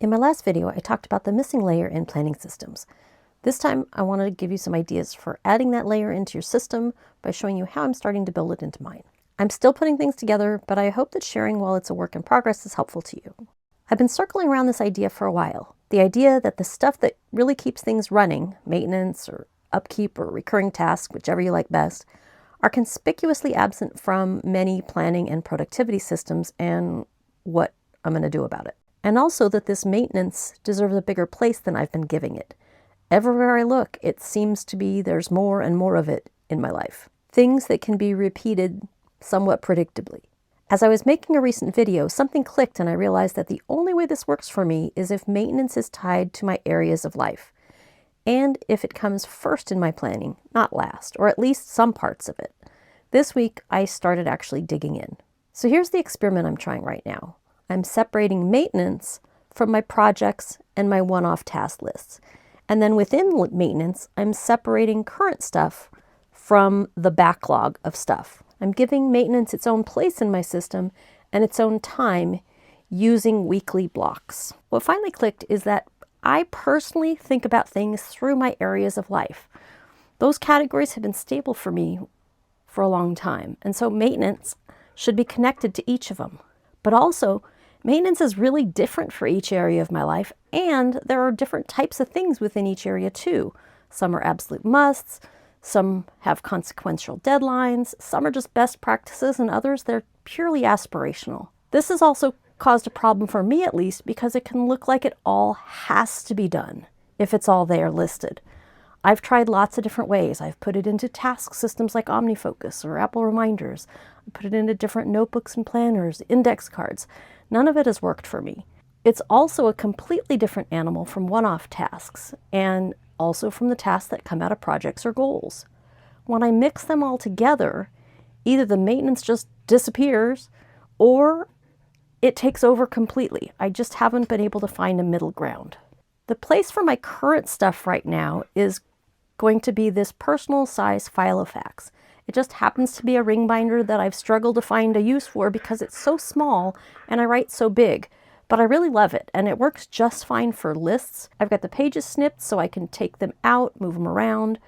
In my last video, I talked about the missing layer in planning systems. This time, I wanted to give you some ideas for adding that layer into your system by showing you how I'm starting to build it into mine. I'm still putting things together, but I hope that sharing while it's a work in progress is helpful to you. I've been circling around this idea for a while. The idea that the stuff that really keeps things running, maintenance or upkeep or recurring tasks, whichever you like best, are conspicuously absent from many planning and productivity systems and what I'm going to do about it. And also that this maintenance deserves a bigger place than I've been giving it. Everywhere I look, it seems to be there's more and more of it in my life. Things that can be repeated somewhat predictably. As I was making a recent video, something clicked and I realized that the only way this works for me is if maintenance is tied to my areas of life. And if it comes first in my planning, not last, or at least some parts of it. This week, I started actually digging in. So here's the experiment I'm trying right now. I'm separating maintenance from my projects and my one-off task lists. And then within maintenance, I'm separating current stuff from the backlog of stuff. I'm giving maintenance its own place in my system and its own time using weekly blocks. What finally clicked is that I personally think about things through my areas of life. Those categories have been stable for me for a long time, and so maintenance should be connected to each of them. But also, maintenance is really different for each area of my life, and there are different types of things within each area too. Some are absolute musts, some have consequential deadlines, some are just best practices, and others they're purely aspirational. This has also caused a problem for me at least because it can look like it all has to be done if it's all there listed. I've tried lots of different ways. I've put it into task systems like OmniFocus or Apple Reminders. I put it into different notebooks and planners, index cards. None of it has worked for me. It's also a completely different animal from one-off tasks and also from the tasks that come out of projects or goals. When I mix them all together, either the maintenance just disappears or it takes over completely. I just haven't been able to find a middle ground. The place for my current stuff right now is going to be this personal size file of facts. It just happens to be a ring binder that I've struggled to find a use for because it's so small and I write so big. But I really love it and it works just fine for lists. I've got the pages snipped so I can take them out, move them around.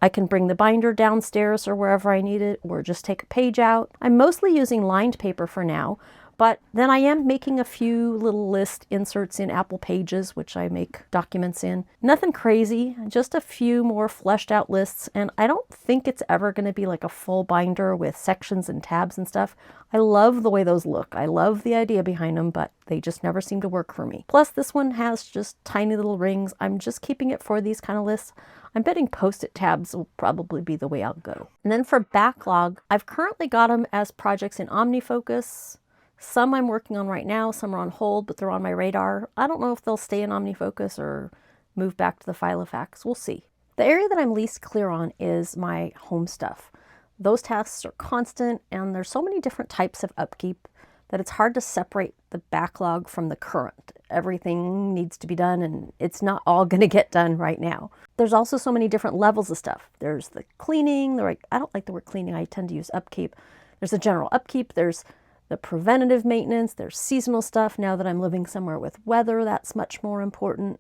I can bring the binder downstairs or wherever I need it, or just take a page out. I'm mostly using lined paper for now, but then I am making a few little list inserts in Apple Pages, which I make documents in. Nothing crazy, just a few more fleshed out lists, and I don't think it's ever going to be like a full binder with sections and tabs and stuff. I love the way those look. I love the idea behind them, but they just never seem to work for me. Plus, this one has just tiny little rings. I'm just keeping it for these kind of lists. I'm betting Post-it tabs will probably be the way I'll go. And then for Backlog, I've currently got them as projects in OmniFocus. Some I'm working on right now, some are on hold, but they're on my radar. I don't know if they'll stay in OmniFocus or move back to the file of facts. We'll see. The area that I'm least clear on is my home stuff. Those tasks are constant, and there's so many different types of upkeep that it's hard to separate the backlog from the current. Everything needs to be done, and it's not all going to get done right now. There's also so many different levels of stuff. There's the cleaning, I don't like the word cleaning, I tend to use upkeep. There's the general upkeep, there's the preventative maintenance, there's seasonal stuff. Now that I'm living somewhere with weather, that's much more important.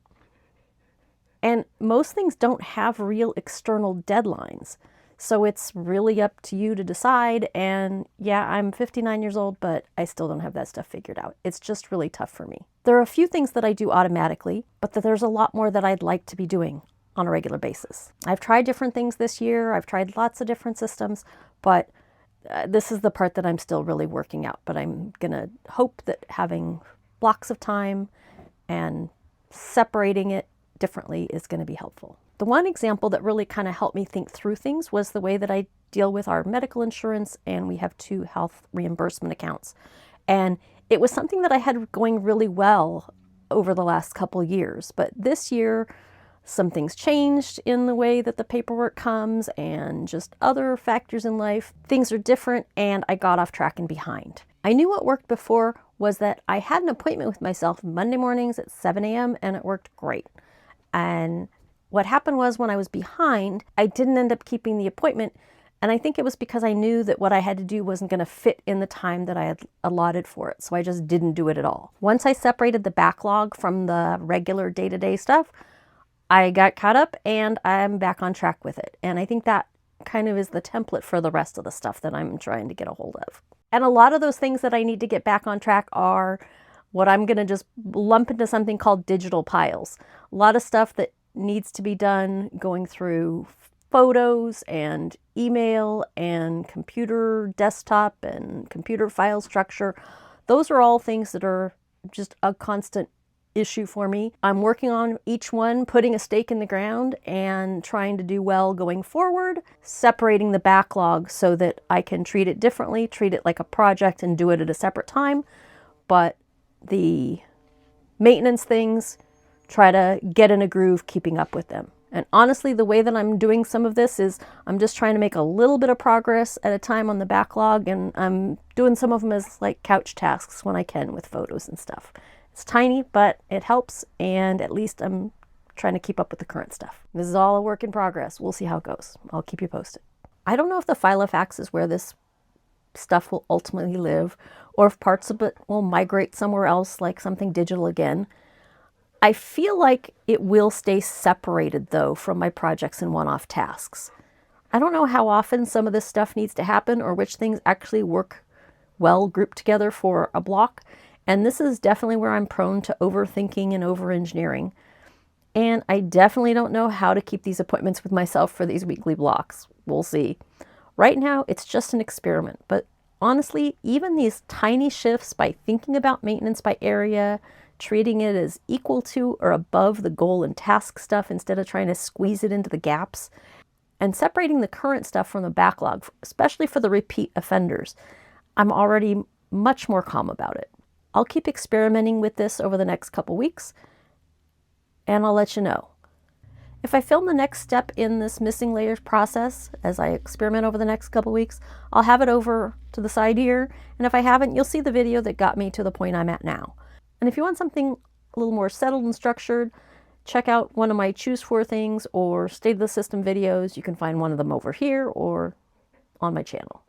And most things don't have real external deadlines. So it's really up to you to decide. And yeah, I'm 59 years old, but I still don't have that stuff figured out. It's just really tough for me. There are a few things that I do automatically, but there's a lot more that I'd like to be doing on a regular basis. I've tried different things this year. I've tried lots of different systems, but this is the part that I'm still really working out, but I'm gonna hope that having blocks of time and separating it differently is gonna be helpful. The one example that really kind of helped me think through things was the way that I deal with our medical insurance, and we have 2 health reimbursement accounts. And it was something that I had going really well over the last couple years, but this year some things changed in the way that the paperwork comes and just other factors in life. Things are different and I got off track and behind. I knew what worked before was that I had an appointment with myself Monday mornings at 7 a.m. and it worked great. And what happened was when I was behind, I didn't end up keeping the appointment And I think it was because I knew that what I had to do wasn't going to fit in the time that I had allotted for it. So I just didn't do it at all. Once I separated the backlog from the regular day-to-day stuff, I got caught up and I'm back on track with it. And I think that kind of is the template for the rest of the stuff that I'm trying to get a hold of. And a lot of those things that I need to get back on track are what I'm going to just lump into something called digital piles. A lot of stuff that needs to be done going through photos and email and computer desktop and computer file structure. Those are all things that are just a constant issue for me. I'm working on each one, putting a stake in the ground and trying to do well going forward, separating the backlog so that I can treat it differently, treat it like a project and do it at a separate time. But the maintenance things, try to get in a groove keeping up with them. And honestly, the way that I'm doing some of this is I'm just trying to make a little bit of progress at a time on the backlog, and I'm doing some of them as like couch tasks when I can with photos and stuff. It's tiny, but it helps, and at least I'm trying to keep up with the current stuff. This is all a work in progress. We'll see how it goes. I'll keep you posted. I don't know if the Filofax is where this stuff will ultimately live, or if parts of it will migrate somewhere else, like something digital again. I feel like it will stay separated, though, from my projects and one-off tasks. I don't know how often some of this stuff needs to happen or which things actually work well grouped together for a block. And this is definitely where I'm prone to overthinking and over-engineering. And I definitely don't know how to keep these appointments with myself for these weekly blocks. We'll see. Right now, it's just an experiment. But honestly, even these tiny shifts by thinking about maintenance by area, treating it as equal to or above the goal and task stuff instead of trying to squeeze it into the gaps, and separating the current stuff from the backlog, especially for the repeat offenders, I'm already much more calm about it. I'll keep experimenting with this over the next couple weeks, and I'll let you know. If I film the next step in this missing layers process as I experiment over the next couple weeks, I'll have it over to the side here, and if I haven't, you'll see the video that got me to the point I'm at now. And if you want something a little more settled and structured, check out one of my Choose 4 things or State of the System videos. You can find one of them over here or on my channel.